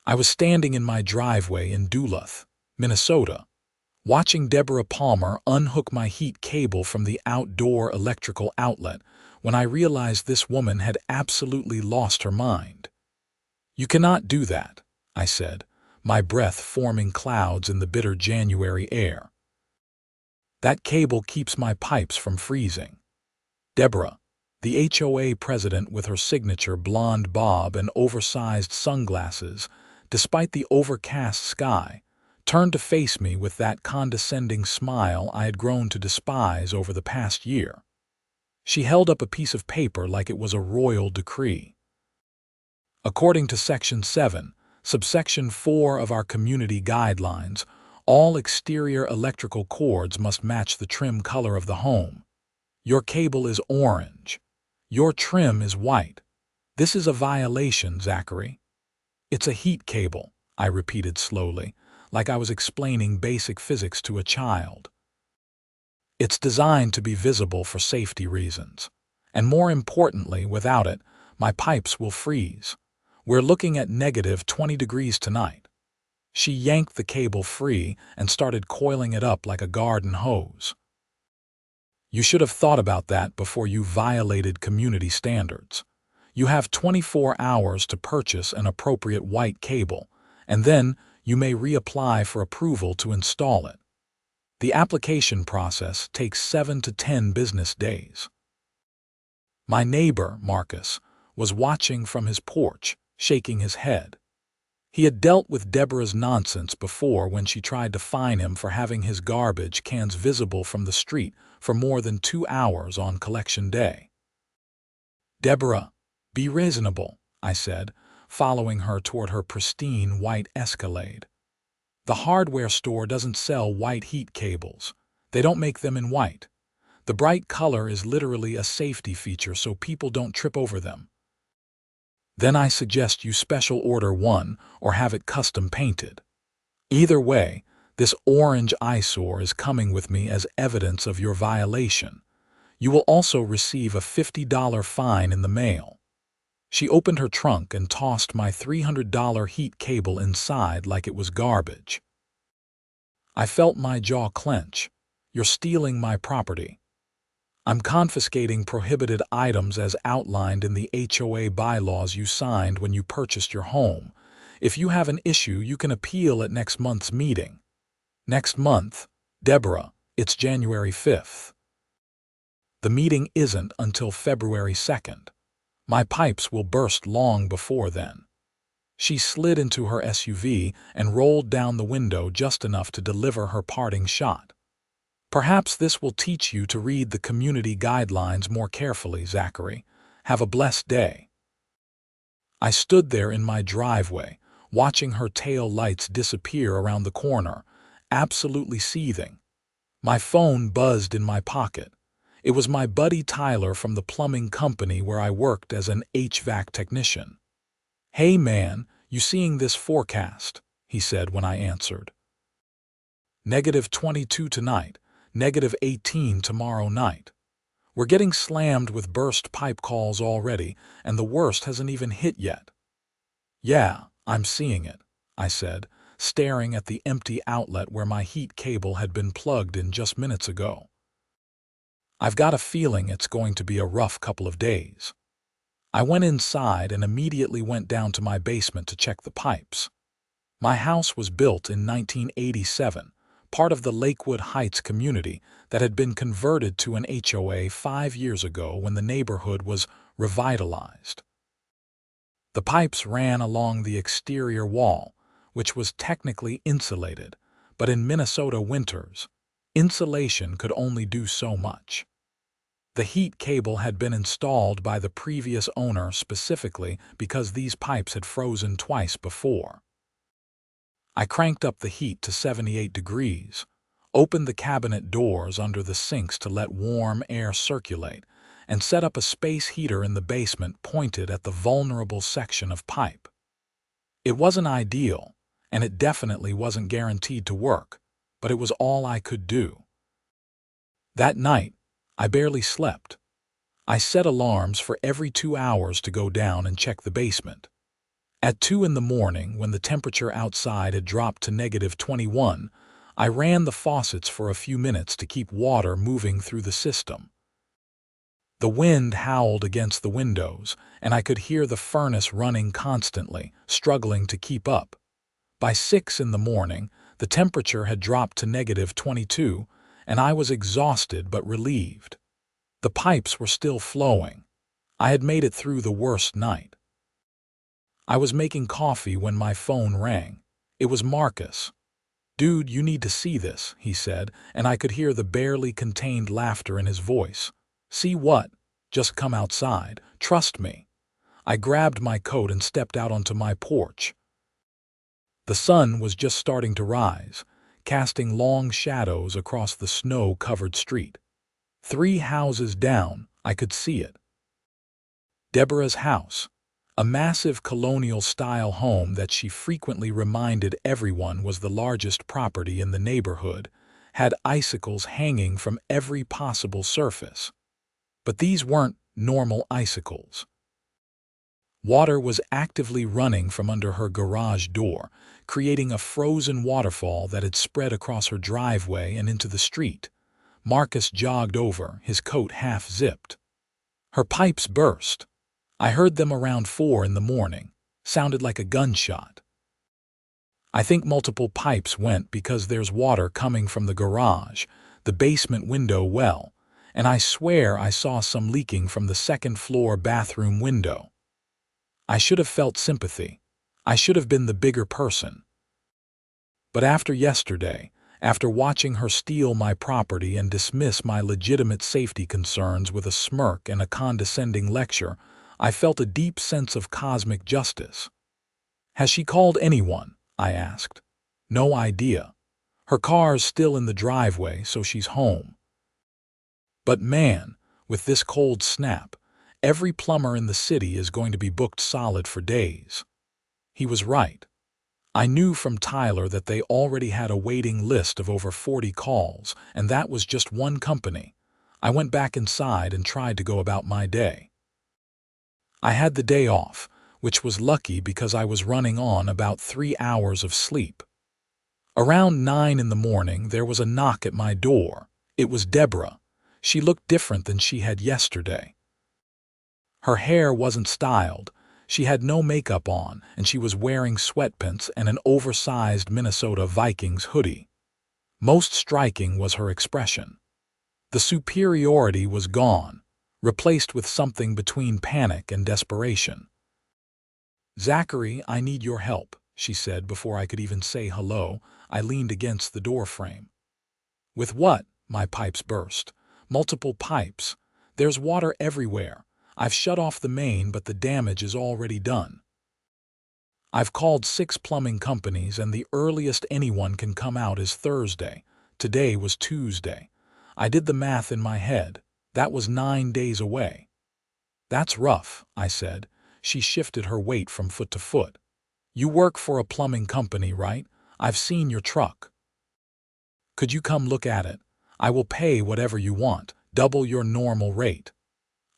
I was standing in my driveway in Duluth, Minnesota, watching Deborah Palmer unhook my heat cable from the outdoor electrical outlet when I realized this woman had absolutely lost her mind. "You cannot do that," I said, my breath forming clouds in the bitter January air. "That cable keeps my pipes from freezing." Deborah, the HOA president with her signature blonde bob and oversized sunglasses, despite the overcast sky, turned to face me with that condescending smile I had grown to despise over the past year. She held up a piece of paper like it was a royal decree. "According to Section 7, Subsection 4 of our community guidelines, all exterior electrical cords must match the trim color of the home. Your cable is orange. Your trim is white. This is a violation, Zachary." "It's a heat cable," I repeated slowly, like I was explaining basic physics to a child. "It's designed to be visible for safety reasons. And more importantly, without it, my pipes will freeze. We're looking at -20 degrees tonight." She yanked the cable free and started coiling it up like a garden hose. "You should have thought about that before you violated community standards. You have 24 hours to purchase an appropriate white cable, and then you may reapply for approval to install it. The application process takes 7 to 10 business days." My neighbor, Marcus, was watching from his porch, shaking his head. He had dealt with Deborah's nonsense before when she tried to fine him for having his garbage cans visible from the street for more than 2 hours on collection day. "Deborah, be reasonable," I said, following her toward her pristine white Escalade. "The hardware store doesn't sell white heat cables. They don't make them in white. The bright color is literally a safety feature so people don't trip over them. Then I suggest you special order one or have it custom painted. Either way, this orange eyesore is coming with me as evidence of your violation. You will also receive a $50 fine in the mail." She opened her trunk and tossed my $300 heat cable inside like it was garbage. I felt my jaw clench. "You're stealing my property." "I'm confiscating prohibited items as outlined in the HOA bylaws you signed when you purchased your home. If you have an issue, you can appeal at next month's meeting." "Next month? Deborah, it's January 5th. The meeting isn't until February 2nd. My pipes will burst long before then." She slid into her SUV and rolled down the window just enough to deliver her parting shot. "Perhaps this will teach you to read the community guidelines more carefully, Zachary. Have a blessed day." I stood there in my driveway, watching her tail lights disappear around the corner, absolutely seething. My phone buzzed in my pocket. It was my buddy Tyler from the plumbing company where I worked as an HVAC technician. "Hey man, you seeing this forecast?" he said when I answered. -22 tonight. -18 tomorrow night. We're getting slammed with burst pipe calls already, and the worst hasn't even hit yet." "Yeah, I'm seeing it," I said, staring at the empty outlet where my heat cable had been plugged in just minutes ago. "I've got a feeling it's going to be a rough couple of days." I went inside and immediately went down to my basement to check the pipes. My house was built in 1987. Part of the Lakewood Heights community that had been converted to an HOA 5 years ago when the neighborhood was revitalized. The pipes ran along the exterior wall, which was technically insulated, but in Minnesota winters, insulation could only do so much. The heat cable had been installed by the previous owner specifically because these pipes had frozen twice before. I cranked up the heat to 78 degrees, opened the cabinet doors under the sinks to let warm air circulate, and set up a space heater in the basement pointed at the vulnerable section of pipe. It wasn't ideal, and it definitely wasn't guaranteed to work, but it was all I could do. That night, I barely slept. I set alarms for every 2 hours to go down and check the basement. At 2 in the morning, when the temperature outside had dropped to -21, I ran the faucets for a few minutes to keep water moving through the system. The wind howled against the windows, and I could hear the furnace running constantly, struggling to keep up. By 6 in the morning, the temperature had dropped to -22, and I was exhausted but relieved. The pipes were still flowing. I had made it through the worst night. I was making coffee when my phone rang. It was Marcus. "Dude, you need to see this," he said, and I could hear the barely contained laughter in his voice. "See what? Just come outside. Trust me." I grabbed my coat and stepped out onto my porch. The sun was just starting to rise, casting long shadows across the snow-covered street. 3 houses down, I could see it. Deborah's house, a massive colonial-style home that she frequently reminded everyone was the largest property in the neighborhood, had icicles hanging from every possible surface. But these weren't normal icicles. Water was actively running from under her garage door, creating a frozen waterfall that had spread across her driveway and into the street. Marcus jogged over, his coat half-zipped. Her pipes burst. I heard them around 4 in the morning. Sounded like a gunshot. I think multiple pipes went because there's water coming from the garage, the basement window well, and I swear I saw some leaking from the second-floor bathroom window. I should have felt sympathy. I should have been the bigger person. But after yesterday, after watching her steal my property and dismiss my legitimate safety concerns with a smirk and a condescending lecture, I felt a deep sense of cosmic justice. "Has she called anyone?" I asked. "No idea. Her car's still in the driveway, so she's home." But man, with this cold snap, every plumber in the city is going to be booked solid for days. He was right. I knew from Tyler that they already had a waiting list of over 40 calls, and that was just one company. I went back inside and tried to go about my day. I had the day off, which was lucky because I was running on about 3 hours of sleep. Around 9 in the morning, there was a knock at my door. It was Deborah. She looked different than she had yesterday. Her hair wasn't styled, she had no makeup on, and she was wearing sweatpants and an oversized Minnesota Vikings hoodie. Most striking was her expression. The superiority was gone, replaced with something between panic and desperation. "Zachary, I need your help," she said before I could even say hello. I leaned against the doorframe. "With what?" My pipes burst. "Multiple pipes. There's water everywhere. I've shut off the main, but the damage is already done. I've called 6 plumbing companies, and the earliest anyone can come out is Thursday. Today was Tuesday. I did the math in my head. That was 9 days away." "That's rough," I said. She shifted her weight from foot to foot. "You work for a plumbing company, right? I've seen your truck. Could you come look at it? I will pay whatever you want, double your normal rate."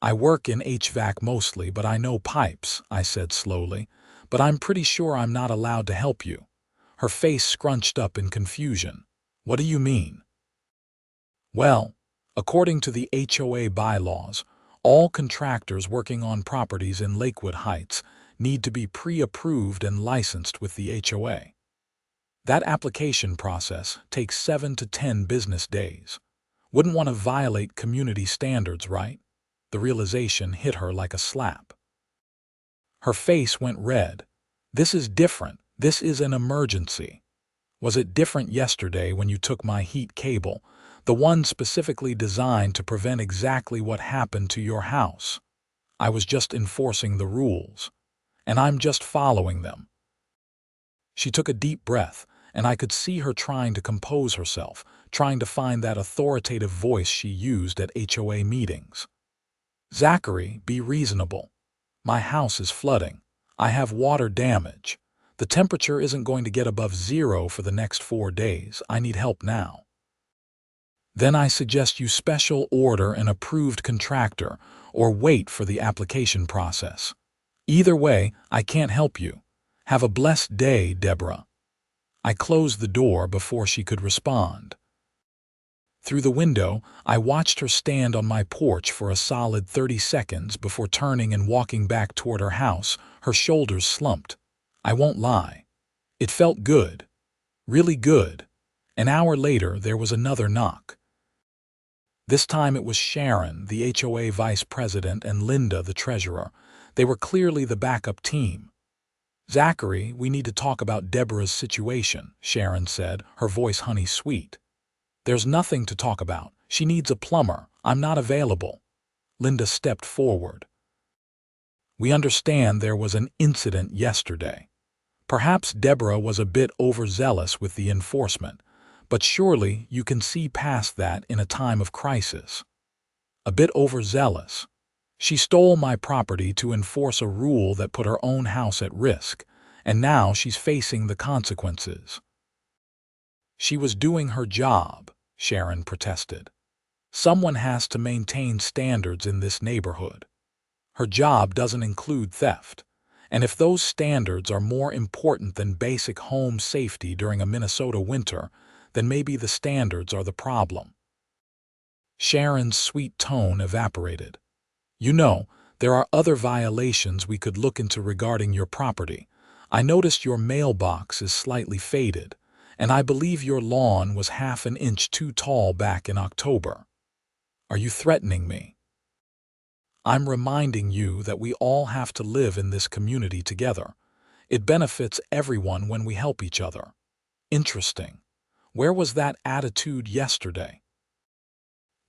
"I work in HVAC mostly, but I know pipes," I said slowly. "But I'm pretty sure I'm not allowed to help you." Her face scrunched up in confusion. "What do you mean?" "Well, according to the HOA bylaws, all contractors working on properties in Lakewood Heights need to be pre-approved and licensed with the HOA. That application process takes 7 to 10 business days. Wouldn't want to violate community standards, right?" The realization hit her like a slap. Her face went red. "This is different. This is an emergency." "Was it different yesterday when you took my heat cable, the one specifically designed to prevent exactly what happened to your house?" "I was just enforcing the rules. And I'm just following them." She took a deep breath, and I could see her trying to compose herself, trying to find that authoritative voice she used at HOA meetings. "Zachary, be reasonable. My house is flooding. I have water damage. The temperature isn't going to get above 0 for the next 4 days. I need help now." "Then I suggest you special order an approved contractor or wait for the application process. Either way, I can't help you. Have a blessed day, Deborah. I closed the door before she could respond. Through the window, I watched her stand on my porch for a solid 30 seconds before turning and walking back toward her house, her shoulders slumped. I won't lie. It felt good. Really good. An hour later, there was another knock. This time it was Sharon, the HOA vice president, and Linda, the treasurer. They were clearly the backup team. "Zachary, we need to talk about Deborah's situation," Sharon said, her voice honey-sweet. "There's nothing to talk about. She needs a plumber. I'm not available." Linda stepped forward. "We understand there was an incident yesterday. Perhaps Deborah was a bit overzealous with the enforcement, but surely you can see past that in a time of crisis." "A bit overzealous. She stole my property to enforce a rule that put her own house at risk, and now she's facing the consequences." "She was doing her job," Sharon protested. "Someone has to maintain standards in this neighborhood. Her job doesn't include theft, and if those standards are more important than basic home safety during a Minnesota winter, then maybe the standards are the problem." Sharon's sweet tone evaporated. "You know, there are other violations we could look into regarding your property. I noticed your mailbox is slightly faded, and I believe your lawn was half an inch too tall back in October." "Are you threatening me?" "I'm reminding you that we all have to live in this community together. It benefits everyone when we help each other." "Interesting. Where was that attitude yesterday?"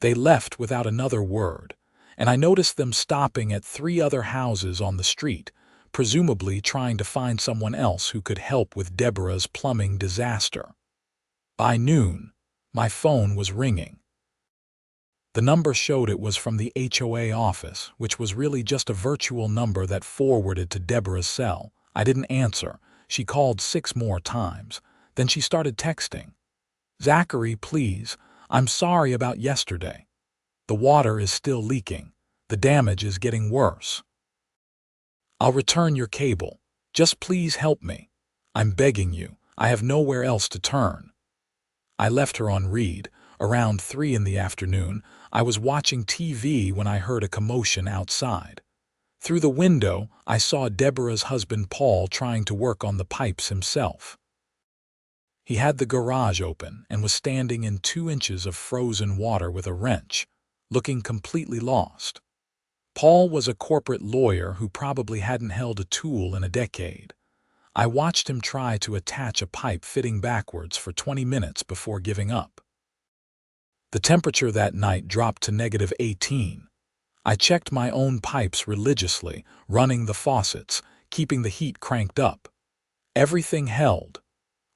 They left without another word, and I noticed them stopping at 3 other houses on the street, presumably trying to find someone else who could help with Deborah's plumbing disaster. By noon, my phone was ringing. The number showed it was from the HOA office, which was really just a virtual number that forwarded to Deborah's cell. I didn't answer. She called 6 more times. Then she started texting. "Zachary, please. I'm sorry about yesterday. The water is still leaking. The damage is getting worse. I'll return your cable. Just please help me. I'm begging you. I have nowhere else to turn." I left her on read. Around 3 in the afternoon, I was watching TV when I heard a commotion outside. Through the window, I saw Deborah's husband Paul trying to work on the pipes himself. He had the garage open and was standing in 2 inches of frozen water with a wrench, looking completely lost. Paul was a corporate lawyer who probably hadn't held a tool in a decade. I watched him try to attach a pipe fitting backwards for 20 minutes before giving up. The temperature that night dropped to -18. I checked my own pipes religiously, running the faucets, keeping the heat cranked up. Everything held.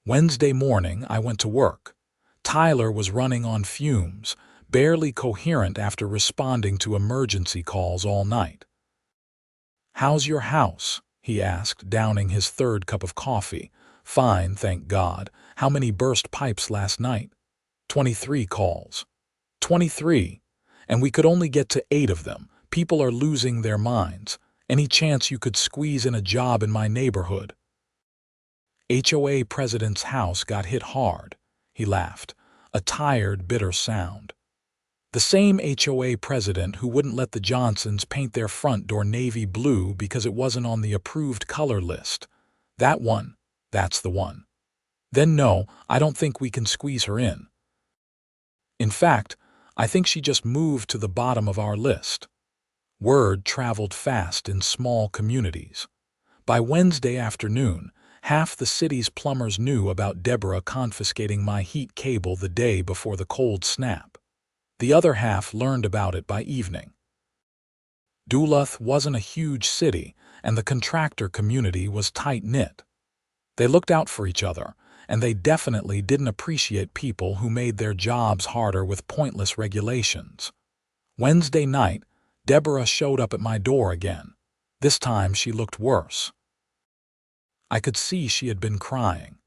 Wednesday morning, I went to work. Tyler was running on fumes, barely coherent after responding to emergency calls all night. "How's your house?" he asked, downing his 3rd cup of coffee. "Fine, thank God. How many burst pipes last night?" 23 calls. 23. And we could only get to 8 of them. People are losing their minds. Any chance you could squeeze in a job in my neighborhood? HOA president's house got hit hard. He laughed, a tired, bitter sound. The same HOA president who wouldn't let the Johnsons paint their front door navy blue because it wasn't on the approved color list. That one. That's the one. Then no, I don't think we can squeeze her in. In fact, I think she just moved to the bottom of our list. Word traveled fast in small communities. By Wednesday afternoon, half the city's plumbers knew about Deborah confiscating my heat cable the day before the cold snap. The other half learned about it by evening. Duluth wasn't a huge city, and the contractor community was tight-knit. They looked out for each other, and they definitely didn't appreciate people who made their jobs harder with pointless regulations. Wednesday night, Deborah showed up at my door again. This time she looked worse. I could see she had been crying.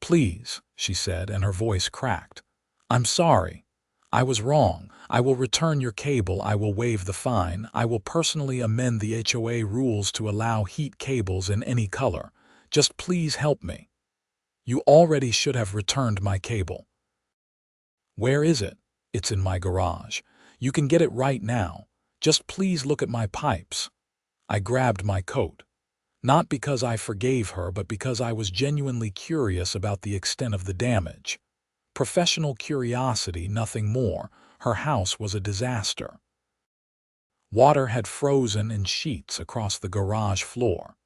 "Please," she said, and her voice cracked. "I'm sorry. I was wrong. I will return your cable. I will waive the fine. I will personally amend the HOA rules to allow heat cables in any color. Just please help me. You already should have returned my cable. Where is it? It's in my garage. You can get it right now. Just please look at my pipes. I grabbed my coat. Not because I forgave her, but because I was genuinely curious about the extent of the damage. Professional curiosity, nothing more. Her house was a disaster. Water had frozen in sheets across the garage floor.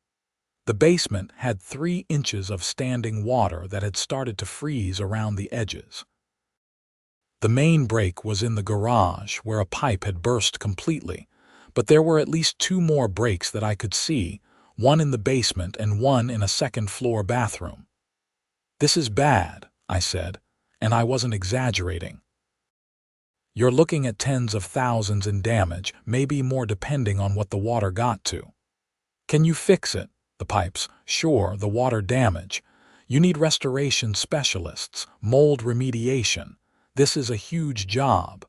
The basement had 3 inches of standing water that had started to freeze around the edges. The main break was in the garage, where a pipe had burst completely, but there were at least 2 more breaks that I could see, one in the basement and one in a second-floor bathroom. "This is bad," I said, and I wasn't exaggerating. "You're looking at tens of thousands in damage, maybe more depending on what the water got to." "Can you fix it?" "The pipes, sure, the water damage. You need restoration specialists, mold remediation. This is a huge job.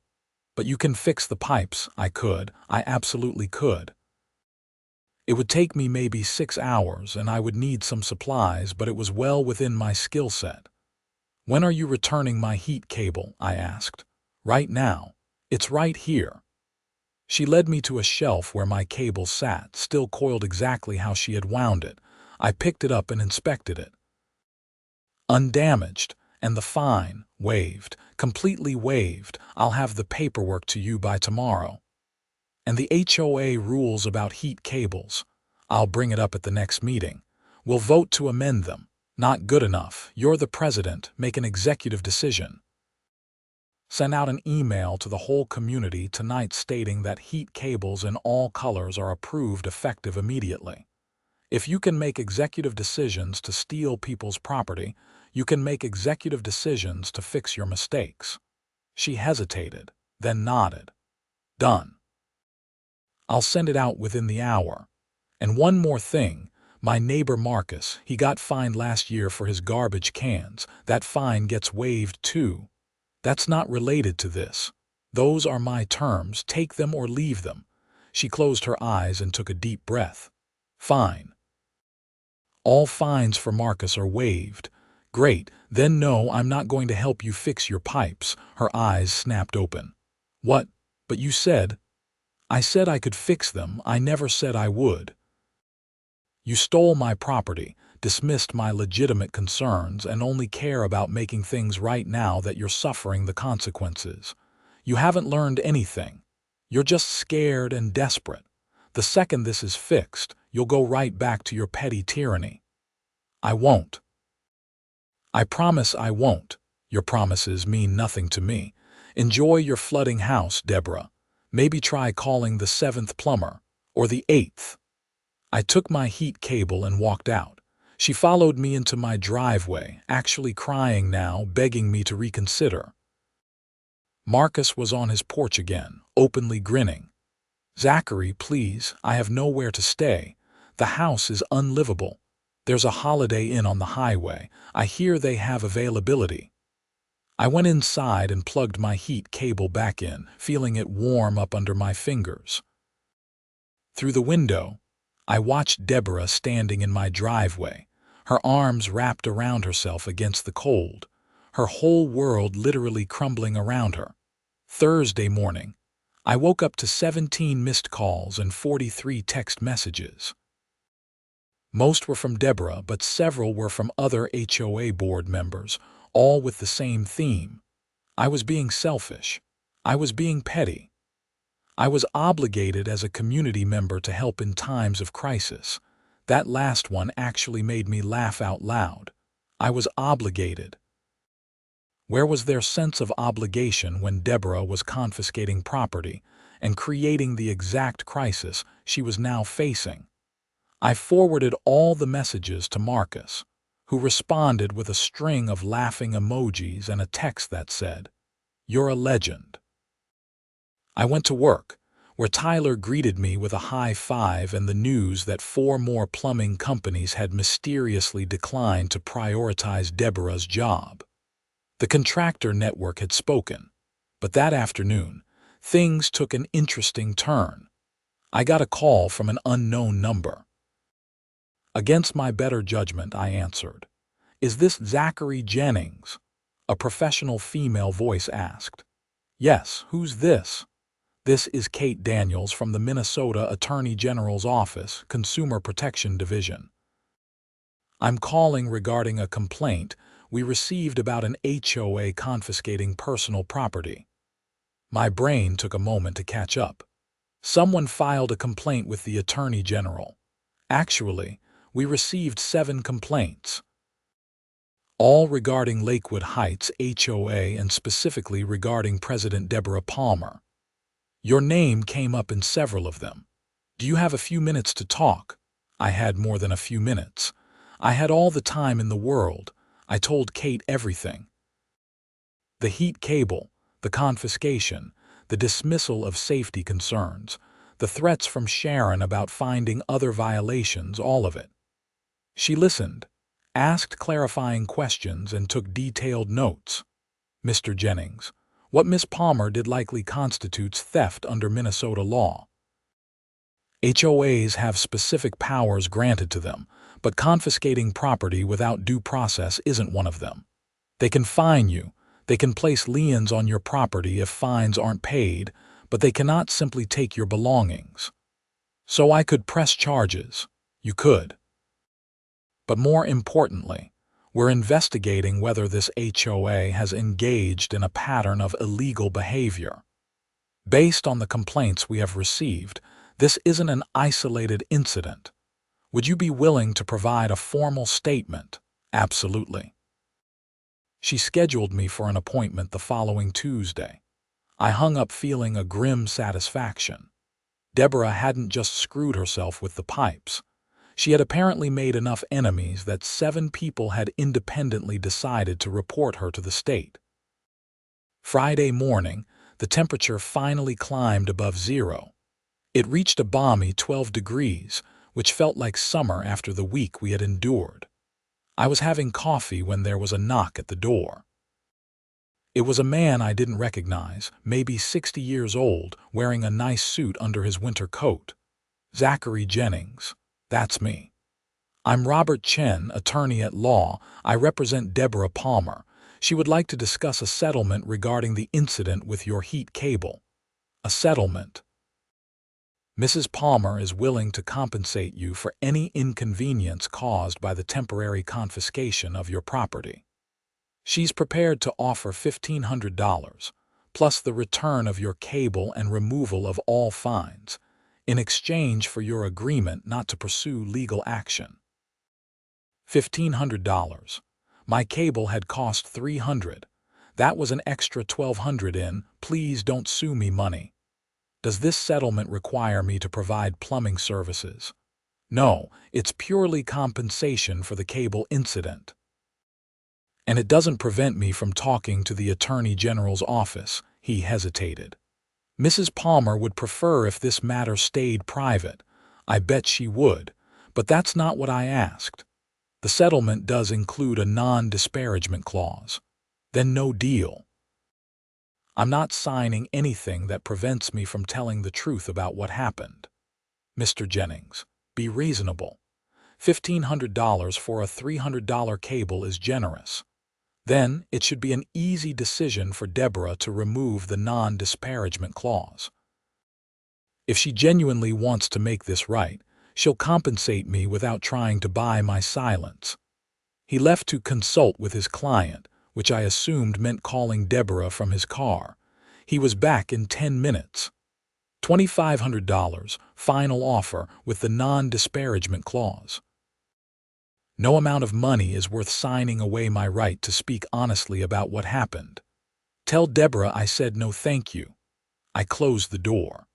But you can fix the pipes." I absolutely could. It would take me maybe 6 hours, and I would need some supplies, but it was well within my skill set. "When are you returning my heat cable?" I asked. "Right now. It's right here." She led me to a shelf where my cable sat, still coiled exactly how she had wound it. I picked it up and inspected it. Undamaged, and the fine, waived, completely waived. "I'll have the paperwork to you by tomorrow. And the HOA rules about heat cables. I'll bring it up at the next meeting. We'll vote to amend them. Not good enough. You're the president. Make an executive decision. Send out an email to the whole community tonight stating that heat cables in all colors are approved effective immediately. If you can make executive decisions to steal people's property, you can make executive decisions to fix your mistakes." She hesitated, then nodded. "Done. I'll send it out within the hour. And one more thing, my neighbor Marcus, he got fined last year for his garbage cans. That fine gets waived too. That's not related to this. Those are my terms. Take them or leave them." She closed her eyes and took a deep breath. "Fine. All fines for Marcus are waived." "Great, then no, I'm not going to help you fix your pipes." Her eyes snapped open. "What? But you said—" "I said I could fix them. I never said I would. You stole my property, dismissed my legitimate concerns, and only care about making things right now that you're suffering the consequences. You haven't learned anything. You're just scared and desperate. The second this is fixed, you'll go right back to your petty tyranny." "I won't. I promise I won't." "Your promises mean nothing to me. Enjoy your flooding house, Deborah. Maybe try calling the 7th plumber, or the 8th. I took my heat cable and walked out. She followed me into my driveway, actually crying now, begging me to reconsider. Marcus was on his porch again, openly grinning. "Zachary, please, I have nowhere to stay. The house is unlivable. There's a Holiday Inn on the highway. I hear they have availability." I went inside and plugged my heat cable back in, feeling it warm up under my fingers. Through the window, I watched Deborah standing in my driveway, her arms wrapped around herself against the cold, her whole world literally crumbling around her. Thursday morning, I woke up to 17 missed calls and 43 text messages. Most were from Deborah, but several were from other HOA board members, all with the same theme. I was being selfish. I was being petty. I was obligated as a community member to help in times of crisis. That last one actually made me laugh out loud. I was obligated. Where was their sense of obligation when Deborah was confiscating property and creating the exact crisis she was now facing? I forwarded all the messages to Marcus, who responded with a string of laughing emojis and a text that said, "You're a legend." I went to work, where Tyler greeted me with a high five and the news that 4 more plumbing companies had mysteriously declined to prioritize Deborah's job. The contractor network had spoken, but that afternoon, things took an interesting turn. I got a call from an unknown number. Against my better judgment, I answered. Is this Zachary Jennings? A professional female voice asked. Yes, who's this? This is Kate Daniels from the Minnesota Attorney General's Office, Consumer Protection Division. I'm calling regarding a complaint we received about an HOA confiscating personal property. My brain took a moment to catch up. Someone filed a complaint with the Attorney General. Actually, we received 7 complaints, all regarding Lakewood Heights HOA and specifically regarding President Deborah Palmer. Your name came up in several of them. Do you have a few minutes to talk? I had more than a few minutes. I had all the time in the world. I told Kate everything. The heat cable, the confiscation, the dismissal of safety concerns, the threats from Sharon about finding other violations, all of it. She listened, asked clarifying questions, and took detailed notes. Mr. Jennings, what Miss Palmer did likely constitutes theft under Minnesota law. HOAs have specific powers granted to them, but confiscating property without due process isn't one of them. They can fine you, they can place liens on your property if fines aren't paid, but they cannot simply take your belongings. So I could press charges. You could. But more importantly, we're investigating whether this HOA has engaged in a pattern of illegal behavior. Based on the complaints we have received, this isn't an isolated incident. Would you be willing to provide a formal statement? Absolutely. She scheduled me for an appointment the following Tuesday. I hung up feeling a grim satisfaction. Deborah hadn't just screwed herself with the pipes. She had apparently made enough enemies that 7 people had independently decided to report her to the state. Friday morning, the temperature finally climbed above zero. It reached a balmy 12 degrees, which felt like summer after the week we had endured. I was having coffee when there was a knock at the door. It was a man I didn't recognize, maybe 60 years old, wearing a nice suit under his winter coat. Zachary Jennings. That's me. I'm Robert Chen, attorney at law. I represent Deborah Palmer. She would like to discuss a settlement regarding the incident with your heat cable. A settlement. Mrs. Palmer is willing to compensate you for any inconvenience caused by the temporary confiscation of your property. She's prepared to offer $1,500, plus the return of your cable and removal of all fines, in exchange for your agreement not to pursue legal action. $1,500. My cable had cost $300. That was an extra $1,200 in please don't sue me money. Does this settlement require me to provide plumbing services? No, it's purely compensation for the cable incident. And it doesn't prevent me from talking to the Attorney General's office. He hesitated. Mrs. Palmer would prefer if this matter stayed private. I bet she would, but that's not what I asked. The settlement does include a non-disparagement clause. Then no deal. I'm not signing anything that prevents me from telling the truth about what happened. Mr. Jennings, be reasonable. $1,500 for a $300 cable is generous. Then it should be an easy decision for Deborah to remove the non-disparagement clause. If she genuinely wants to make this right, she'll compensate me without trying to buy my silence. He left to consult with his client, which I assumed meant calling Deborah from his car. He was back in 10 minutes. $2,500, final offer with the non-disparagement clause. No amount of money is worth signing away my right to speak honestly about what happened. Tell Deborah I said no thank you. I closed the door.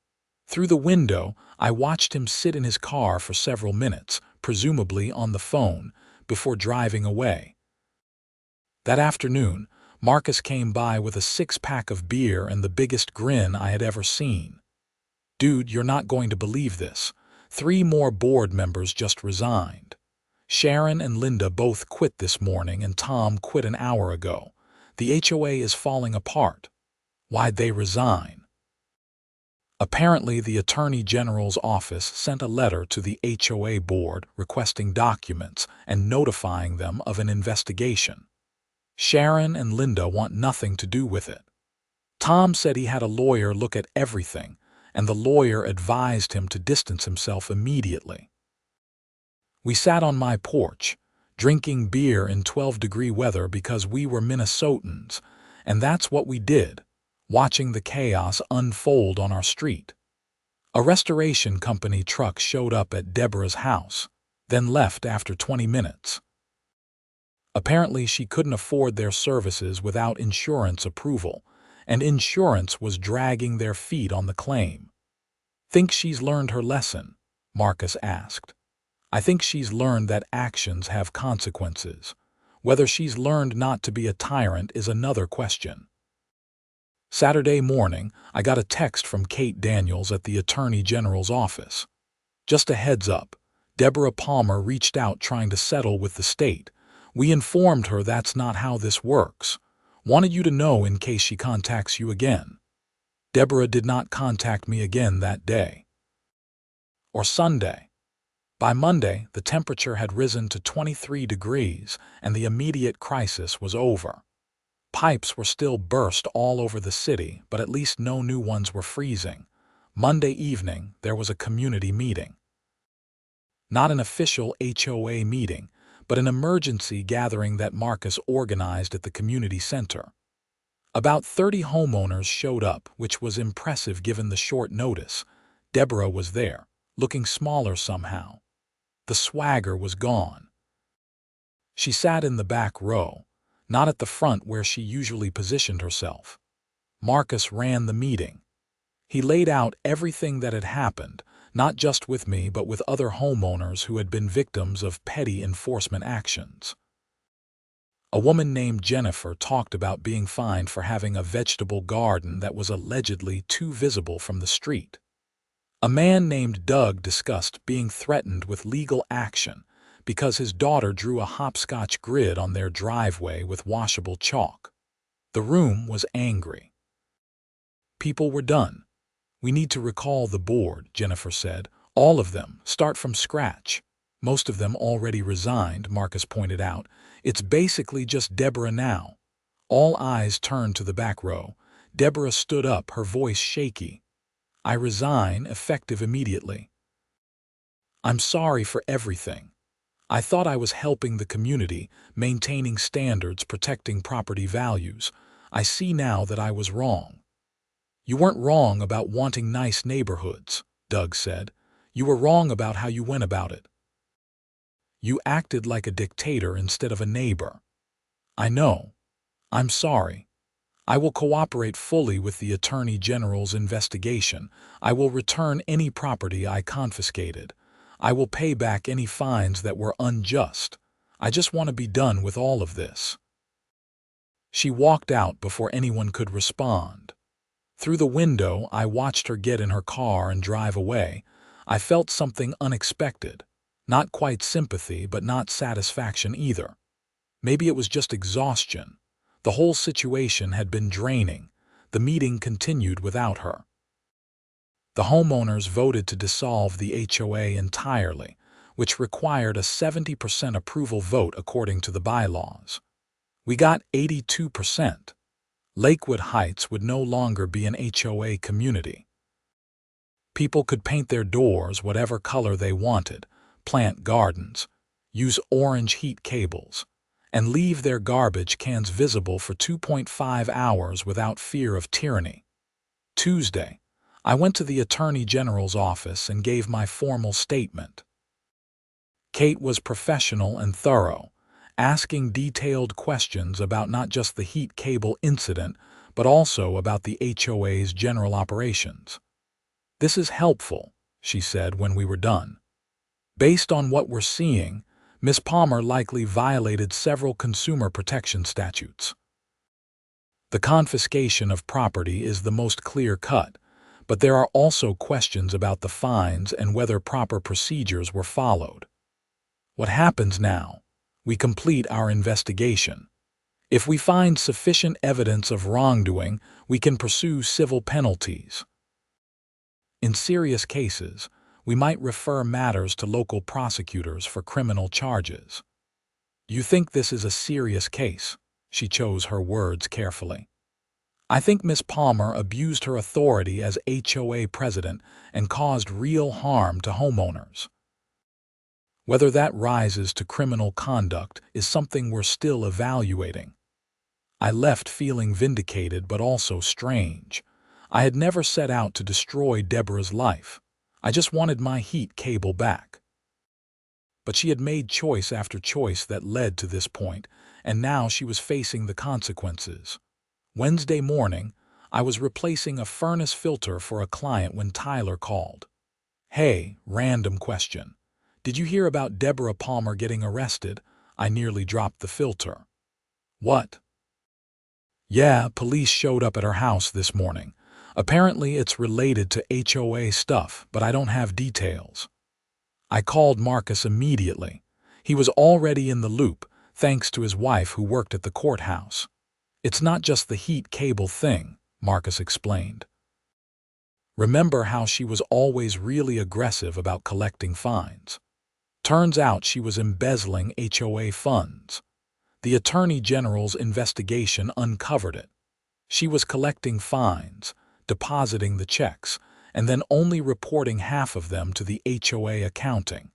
Through the window, I watched him sit in his car for several minutes, presumably on the phone, before driving away. That afternoon, Marcus came by with a 6-pack of beer and the biggest grin I had ever seen. Dude, you're not going to believe this. 3 more board members just resigned. Sharon and Linda both quit this morning and Tom quit an hour ago. The HOA is falling apart. Why'd they resign? Apparently, the Attorney General's office sent a letter to the HOA board requesting documents and notifying them of an investigation. Sharon and Linda want nothing to do with it. Tom said he had a lawyer look at everything, and the lawyer advised him to distance himself immediately. We sat on my porch, drinking beer in 12-degree weather because we were Minnesotans, and that's what we did, watching the chaos unfold on our street. A restoration company truck showed up at Deborah's house, then left after 20 minutes. Apparently, she couldn't afford their services without insurance approval, and insurance was dragging their feet on the claim. "Think she's learned her lesson?" Marcus asked. "I think she's learned that actions have consequences. Whether she's learned not to be a tyrant is another question." Saturday morning, I got a text from Kate Daniels at the Attorney General's office. "Just a heads up, Deborah Palmer reached out trying to settle with the state. We informed her that's not how this works. Wanted you to know in case she contacts you again." Deborah did not contact me again that day. Or Sunday. By Monday, the temperature had risen to 23 degrees and the immediate crisis was over. Pipes were still burst all over the city, but at least no new ones were freezing. Monday evening, there was a community meeting. Not an official HOA meeting, but an emergency gathering that Marcus organized at the community center. About 30 homeowners showed up, which was impressive given the short notice. Deborah was there, looking smaller somehow. The swagger was gone. She sat in the back row, not at the front where she usually positioned herself. Marcus ran the meeting. He laid out everything that had happened, not just with me but with other homeowners who had been victims of petty enforcement actions. A woman named Jennifer talked about being fined for having a vegetable garden that was allegedly too visible from the street. A man named Doug discussed being threatened with legal action because his daughter drew a hopscotch grid on their driveway with washable chalk. The room was angry. "People were done. We need to recall the board," Jennifer said. "All of them, start from scratch." "Most of them already resigned," Marcus pointed out. "It's basically just Deborah now." All eyes turned to the back row. Deborah stood up, her voice shaky. "I resign, effective immediately. I'm sorry for everything. I thought I was helping the community, maintaining standards, protecting property values. I see now that I was wrong." "You weren't wrong about wanting nice neighborhoods," Doug said. "You were wrong about how you went about it. You acted like a dictator instead of a neighbor." "I know. I'm sorry. I will cooperate fully with the Attorney General's investigation. I will return any property I confiscated. I will pay back any fines that were unjust. I just want to be done with all of this." She walked out before anyone could respond. Through the window, I watched her get in her car and drive away. I felt something unexpected. Not quite sympathy, but not satisfaction either. Maybe it was just exhaustion. The whole situation had been draining. The meeting continued without her. The homeowners voted to dissolve the HOA entirely, which required a 70% approval vote according to the bylaws. We got 82%. Lakewood Heights would no longer be an HOA community. People could paint their doors whatever color they wanted, plant gardens, use orange heat cables, and leave their garbage cans visible for 2.5 hours without fear of tyranny. Tuesday, I went to the Attorney General's office and gave my formal statement. Kate was professional and thorough, asking detailed questions about not just the heat cable incident, but also about the HOA's general operations. "This is helpful," she said when we were done. "Based on what we're seeing, Ms. Palmer likely violated several consumer protection statutes. The confiscation of property is the most clear-cut, but there are also questions about the fines and whether proper procedures were followed. What happens now? We complete our investigation. If we find sufficient evidence of wrongdoing, we can pursue civil penalties. In serious cases, we might refer matters to local prosecutors for criminal charges. You think this is a serious case? She chose her words carefully. I think Miss Palmer abused her authority as HOA president and caused real harm to homeowners. Whether that rises to criminal conduct is something we're still evaluating. I left feeling vindicated but also strange. I had never set out to destroy Deborah's life. I just wanted my heat cable back. But she had made choice after choice that led to this point, and now she was facing the consequences. Wednesday morning, I was replacing a furnace filter for a client when Tyler called. Hey, random question. Did you hear about Deborah Palmer getting arrested? I nearly dropped the filter. What? Yeah, police showed up at her house this morning. Apparently it's related to HOA stuff, but I don't have details. I called Marcus immediately. He was already in the loop, thanks to his wife who worked at the courthouse. It's not just the heat cable thing, Marcus explained. Remember how she was always really aggressive about collecting fines? Turns out she was embezzling HOA funds. The Attorney General's investigation uncovered it. She was collecting fines, depositing the checks, and then only reporting half of them to the HOA accounting.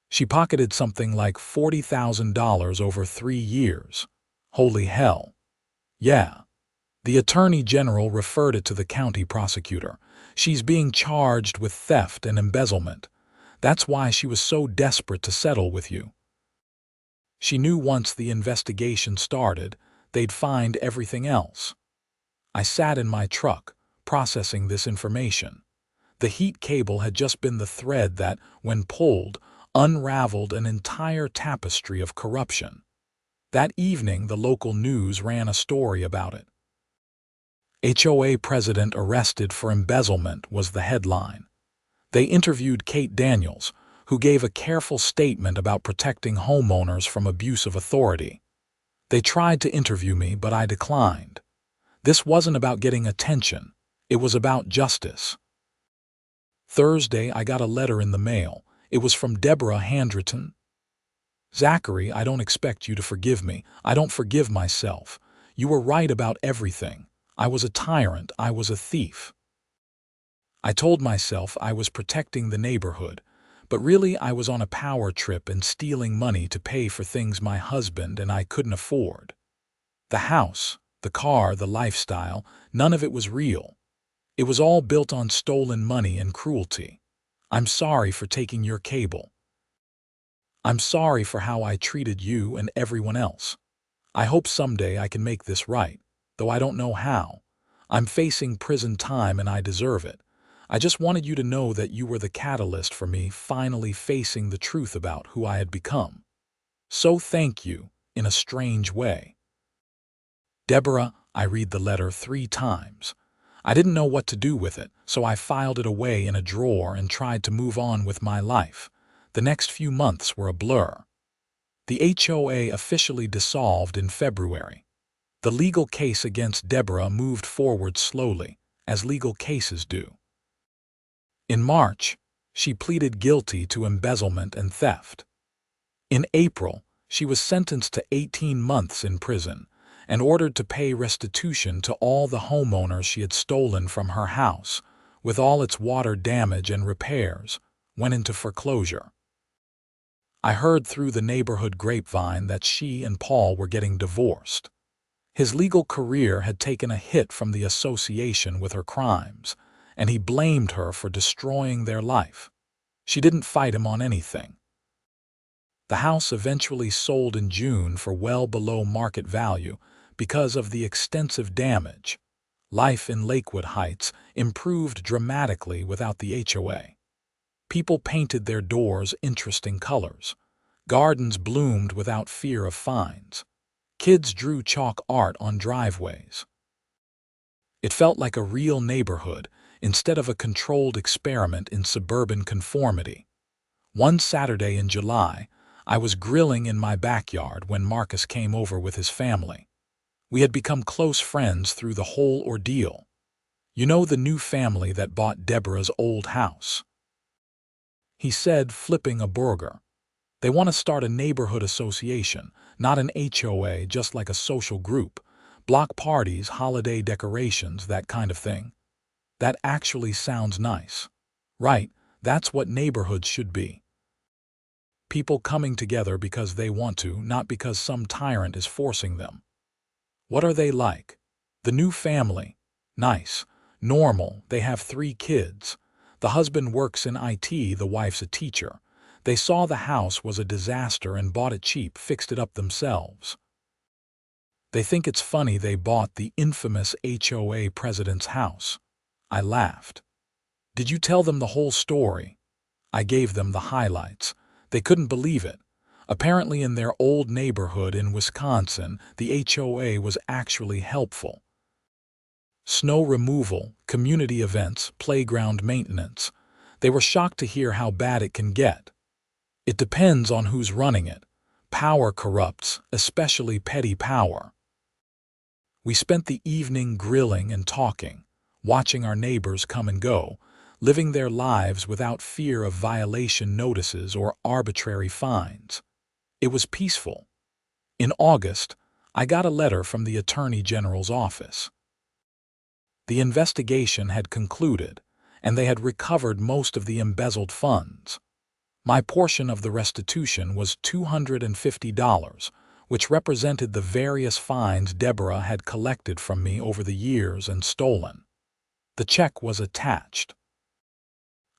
She pocketed something like $40,000 over 3 years. Holy hell. Yeah. The Attorney General referred it to the county prosecutor. She's being charged with theft and embezzlement. That's why she was so desperate to settle with you. She knew once the investigation started, they'd find everything else. I sat in my truck, processing this information. The heat cable had just been the thread that, when pulled, unraveled an entire tapestry of corruption. That evening, the local news ran a story about it. HOA president arrested for embezzlement was the headline. They interviewed Kate Daniels, who gave a careful statement about protecting homeowners from abuse of authority. They tried to interview me, but I declined. This wasn't about getting attention. It was about justice. Thursday, I got a letter in the mail. It was from Deborah Handwritten. Zachary, I don't expect you to forgive me. I don't forgive myself. You were right about everything. I was a tyrant. I was a thief. I told myself I was protecting the neighborhood, but really I was on a power trip and stealing money to pay for things my husband and I couldn't afford. The house, the car, the lifestyle, none of it was real. It was all built on stolen money and cruelty. I'm sorry for taking your cable. I'm sorry for how I treated you and everyone else. I hope someday I can make this right, though I don't know how. I'm facing prison time and I deserve it. I just wanted you to know that you were the catalyst for me finally facing the truth about who I had become. So thank you, in a strange way. Deborah, I read the letter 3 times. I didn't know what to do with it, so I filed it away in a drawer and tried to move on with my life. The next few months were a blur. The HOA officially dissolved in February. The legal case against Deborah moved forward slowly, as legal cases do. In March, she pleaded guilty to embezzlement and theft. In April, she was sentenced to 18 months in prison and ordered to pay restitution to all the homeowners she had stolen from her house, with all its water damage and repairs, went into foreclosure. I heard through the neighborhood grapevine that she and Paul were getting divorced. His legal career had taken a hit from the association with her crimes, and he blamed her for destroying their life. She didn't fight him on anything. The house eventually sold in June for well below market value because of the extensive damage. Life in Lakewood Heights improved dramatically without the HOA. People painted their doors interesting colors. Gardens bloomed without fear of fines. Kids drew chalk art on driveways. It felt like a real neighborhood instead of a controlled experiment in suburban conformity. One Saturday in July, I was grilling in my backyard when Marcus came over with his family. We had become close friends through the whole ordeal. You know the new family that bought Deborah's old house?" he said, flipping a burger. "They want to start a neighborhood association, not an HOA, just like a social group. Block parties, holiday decorations, that kind of thing." That actually sounds nice. Right, that's what neighborhoods should be. People coming together because they want to, not because some tyrant is forcing them. What are they like? The new family. Nice. Normal. They have 3 kids. The husband works in IT, the wife's a teacher. They saw the house was a disaster and bought it cheap, fixed it up themselves. They think it's funny they bought the infamous HOA president's house. I laughed. "Did you tell them the whole story?" I gave them the highlights. They couldn't believe it. Apparently in their old neighborhood in Wisconsin, the HOA was actually helpful. Snow removal, community events, playground maintenance. They were shocked to hear how bad it can get. It depends on who's running it. Power corrupts, especially petty power. We spent the evening grilling and talking, watching our neighbors come and go, living their lives without fear of violation notices or arbitrary fines. It was peaceful. In August, I got a letter from the Attorney General's office. The investigation had concluded, and they had recovered most of the embezzled funds. My portion of the restitution was $250, which represented the various fines Deborah had collected from me over the years and stolen. The check was attached.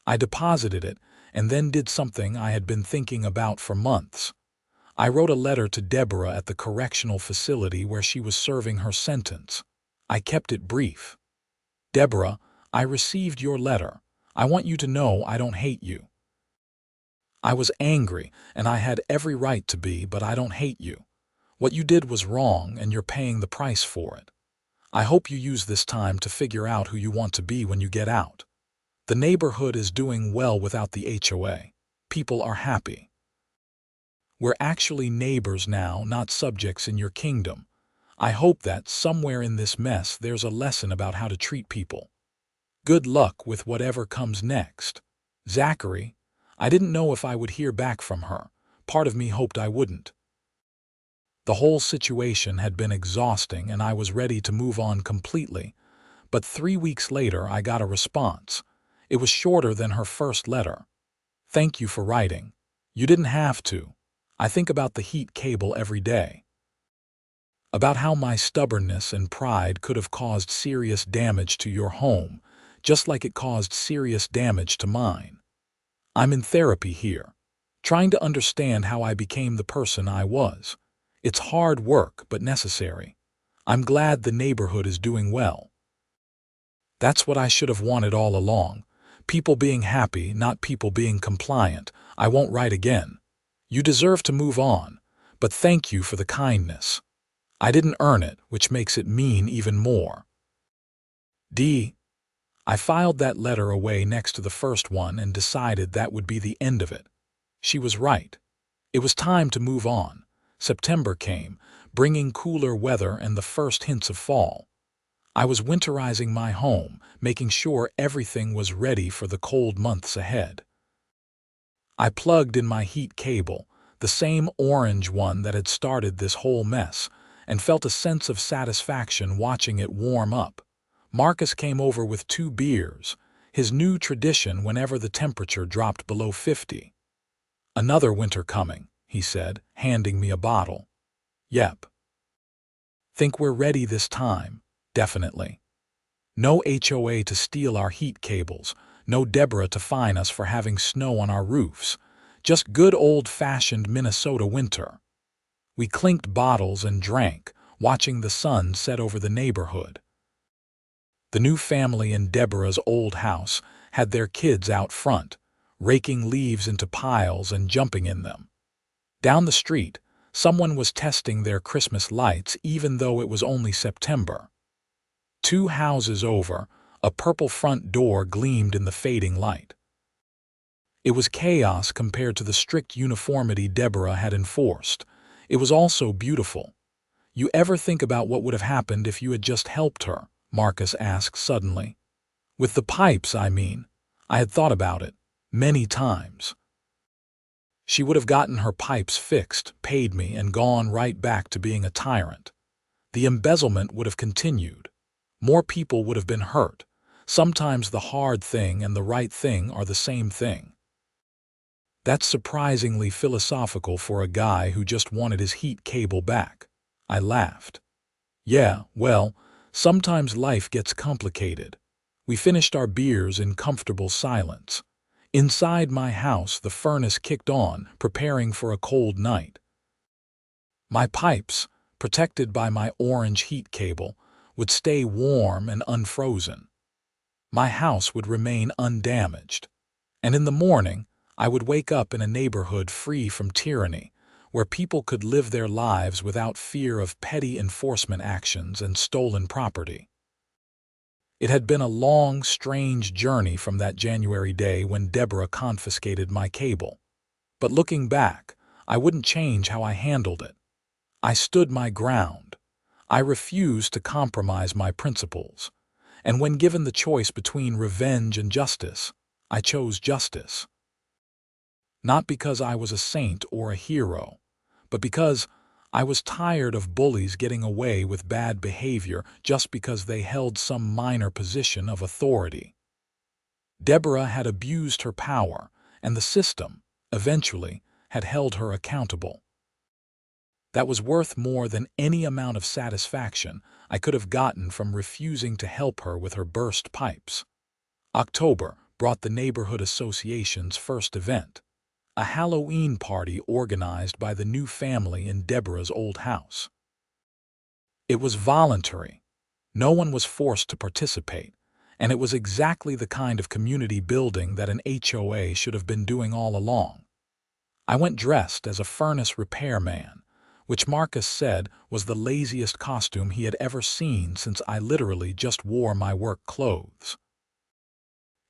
I deposited it and then did something I had been thinking about for months. I wrote a letter to Deborah at the correctional facility where she was serving her sentence. I kept it brief. "Deborah, I received your letter. I want you to know I don't hate you. I was angry, and I had every right to be, but I don't hate you. What you did was wrong, and you're paying the price for it. I hope you use this time to figure out who you want to be when you get out. The neighborhood is doing well without the HOA. People are happy. We're actually neighbors now, not subjects in your kingdom. I hope that somewhere in this mess there's a lesson about how to treat people. Good luck with whatever comes next. Zachary." I didn't know if I would hear back from her. Part of me hoped I wouldn't. The whole situation had been exhausting and I was ready to move on completely. But 3 weeks later I got a response. It was shorter than her first letter. "Thank you for writing. You didn't have to. I think about the heat cable every day. About how my stubbornness and pride could have caused serious damage to your home, just like it caused serious damage to mine. I'm in therapy here, trying to understand how I became the person I was. It's hard work, but necessary. I'm glad the neighborhood is doing well. That's what I should have wanted all along. People being happy, not people being compliant. I won't write again. You deserve to move on, but thank you for the kindness. I didn't earn it, which makes it mean even more. D." I filed that letter away next to the first one and decided that would be the end of it. She was right. It was time to move on. September came, bringing cooler weather and the first hints of fall. I was winterizing my home, making sure everything was ready for the cold months ahead. I plugged in my heat cable, the same orange one that had started this whole mess, and felt a sense of satisfaction watching it warm up. Marcus came over with 2 beers, his new tradition whenever the temperature dropped below 50. "Another winter coming," he said, handing me a bottle. "Yep. Think we're ready this time? Definitely. No HOA to steal our heat cables, no Deborah to fine us for having snow on our roofs. Just good old-fashioned Minnesota winter." We clinked bottles and drank, watching the sun set over the neighborhood. The new family in Deborah's old house had their kids out front, raking leaves into piles and jumping in them. Down the street, someone was testing their Christmas lights even though it was only September. 2 houses over, a purple front door gleamed in the fading light. It was chaos compared to the strict uniformity Deborah had enforced. It was also beautiful. "You ever think about what would have happened if you had just helped her?" Marcus asked suddenly. With the pipes, I mean. I had thought about it many times. She would have gotten her pipes fixed, paid me, and gone right back to being a tyrant. The embezzlement would have continued. More people would have been hurt. Sometimes the hard thing and the right thing are the same thing. That's surprisingly philosophical for a guy who just wanted his heat cable back. I laughed. Yeah, well, sometimes life gets complicated. We finished our beers in comfortable silence. Inside my house, the furnace kicked on, preparing for a cold night. My pipes, protected by my orange heat cable, would stay warm and unfrozen. My house would remain undamaged. And in the morning, I would wake up in a neighborhood free from tyranny, where people could live their lives without fear of petty enforcement actions and stolen property. It had been a long, strange journey from that January day when Deborah confiscated my cable. But looking back, I wouldn't change how I handled it. I stood my ground. I refused to compromise my principles. And when given the choice between revenge and justice, I chose justice. Not because I was a saint or a hero, but because I was tired of bullies getting away with bad behavior just because they held some minor position of authority. Deborah had abused her power, and the system, eventually, had held her accountable. That was worth more than any amount of satisfaction I could have gotten from refusing to help her with her burst pipes. October brought the neighborhood association's first event, a Halloween party organized by the new family in Deborah's old house. It was voluntary. No one was forced to participate, and it was exactly the kind of community building that an HOA should have been doing all along. I went dressed as a furnace repairman, which Marcus said was the laziest costume he had ever seen since I literally just wore my work clothes.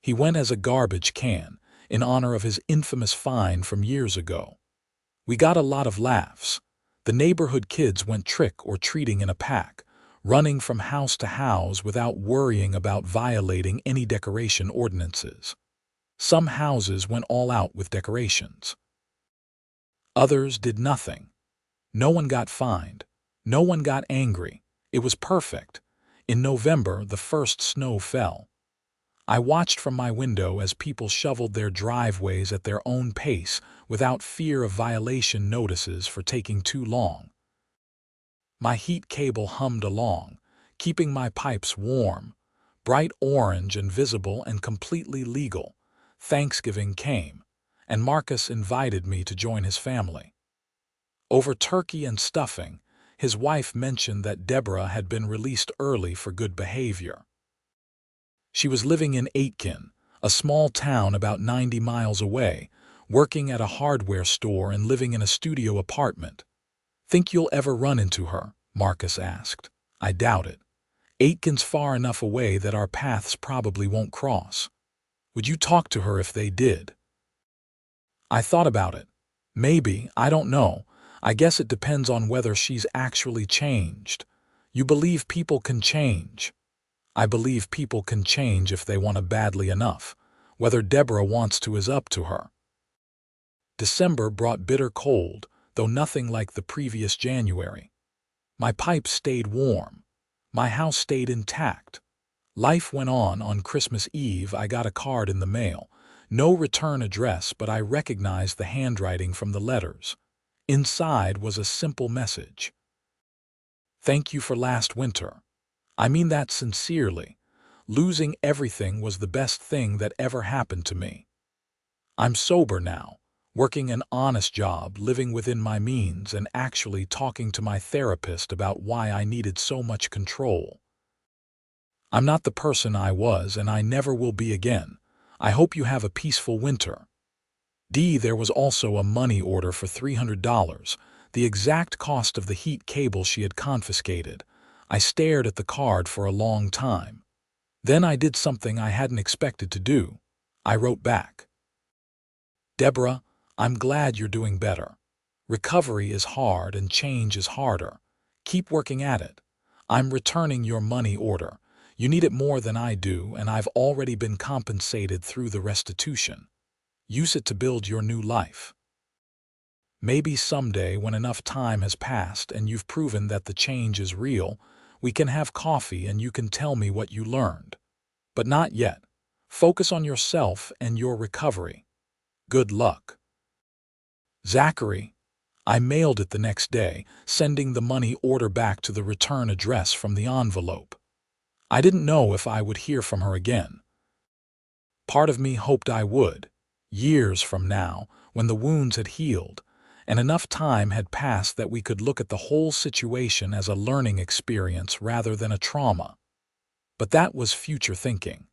He went as a garbage can, in honor of his infamous fine from years ago. We got a lot of laughs. The neighborhood kids went trick-or-treating in a pack, running from house to house without worrying about violating any decoration ordinances. Some houses went all out with decorations. Others did nothing. No one got fined. No one got angry. It was perfect. In November, the first snow fell. I watched from my window as people shoveled their driveways at their own pace without fear of violation notices for taking too long. My heat cable hummed along, keeping my pipes warm, bright orange and visible and completely legal. Thanksgiving came, and Marcus invited me to join his family. Over turkey and stuffing, his wife mentioned that Deborah had been released early for good behavior. She was living in Aitkin, a small town about 90 miles away, working at a hardware store and living in a studio apartment. Think you'll ever run into her? Marcus asked. I doubt it. Aitkin's far enough away that our paths probably won't cross. Would you talk to her if they did? I thought about it. Maybe, I don't know. I guess it depends on whether she's actually changed. You believe people can change? I believe people can change if they want to badly enough. Whether Deborah wants to is up to her. December brought bitter cold, though nothing like the previous January. My pipes stayed warm. My house stayed intact. Life went on Christmas Eve. I got a card in the mail. No return address, but I recognized the handwriting from the letters. Inside was a simple message. Thank you for last winter. I mean that sincerely. Losing everything was the best thing that ever happened to me. I'm sober now, working an honest job, living within my means, and actually talking to my therapist about why I needed so much control. I'm not the person I was, and I never will be again. I hope you have a peaceful winter. There was also a money order for $300, the exact cost of the heat cable she had confiscated. I stared at the card for a long time. Then I did something I hadn't expected to do. I wrote back. Deborah, I'm glad you're doing better. Recovery is hard and change is harder. Keep working at it. I'm returning your money order. You need it more than I do, and I've already been compensated through the restitution. Use it to build your new life. Maybe someday, when enough time has passed and you've proven that the change is real, we can have coffee and you can tell me what you learned. But not yet. Focus on yourself and your recovery. Good luck. Zachary. I mailed it the next day, sending the money order back to the return address from the envelope. I didn't know if I would hear from her again. Part of me hoped I would, years from now, when the wounds had healed, and enough time had passed that we could look at the whole situation as a learning experience rather than a trauma. But that was future thinking.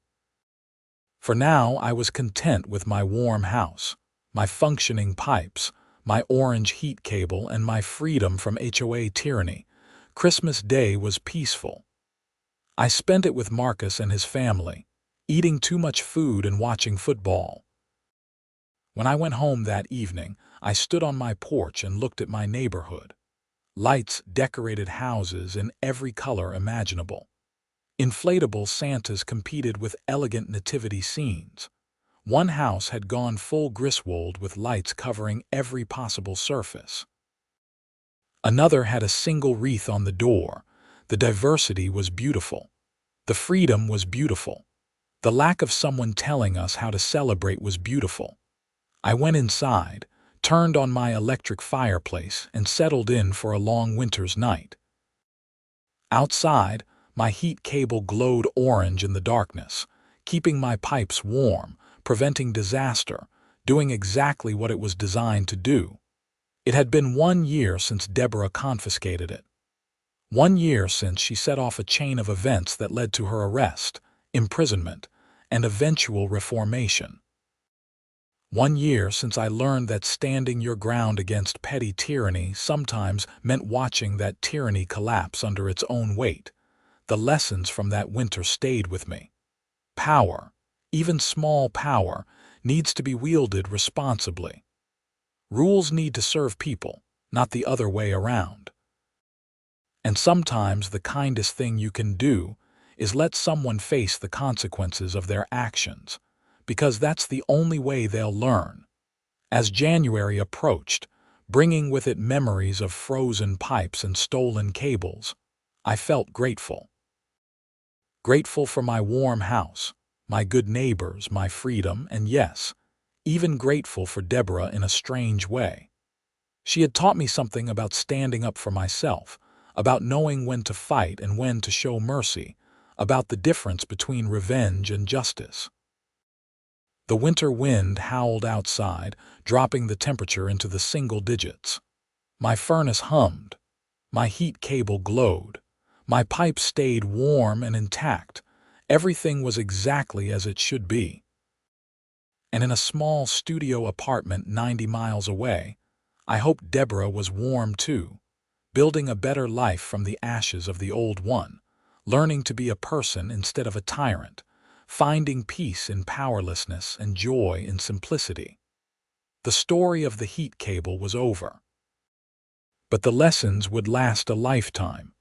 For now, I was content with my warm house, my functioning pipes, my orange heat cable, and my freedom from HOA tyranny. Christmas Day was peaceful. I spent it with Marcus and his family, eating too much food and watching football. When I went home that evening, I stood on my porch and looked at my neighborhood. Lights decorated houses in every color imaginable. Inflatable Santas competed with elegant nativity scenes. One house had gone full Griswold with lights covering every possible surface. Another had a single wreath on the door. The diversity was beautiful. The freedom was beautiful. The lack of someone telling us how to celebrate was beautiful. I went inside, turned on my electric fireplace, and settled in for a long winter's night. Outside, my heat cable glowed orange in the darkness, keeping my pipes warm, preventing disaster, doing exactly what it was designed to do. It had been 1 year since Deborah confiscated it. 1 year since she set off a chain of events that led to her arrest, imprisonment, and eventual reformation. 1 year since I learned that standing your ground against petty tyranny sometimes meant watching that tyranny collapse under its own weight. The lessons from that winter stayed with me. Power, even small power, needs to be wielded responsibly. Rules need to serve people, not the other way around. And sometimes the kindest thing you can do is let someone face the consequences of their actions, because that's the only way they'll learn. As January approached, bringing with it memories of frozen pipes and stolen cables, I felt grateful. Grateful for my warm house, my good neighbors, my freedom, and yes, even grateful for Deborah in a strange way. She had taught me something about standing up for myself, about knowing when to fight and when to show mercy, about the difference between revenge and justice. The winter wind howled outside, dropping the temperature into the single digits. My furnace hummed. My heat cable glowed. My pipe stayed warm and intact. Everything was exactly as it should be. And in a small studio apartment 90 miles away, I hoped Deborah was warm too, building a better life from the ashes of the old one, learning to be a person instead of a tyrant, finding peace in powerlessness and joy in simplicity. The story of the heat cable was over. But the lessons would last a lifetime.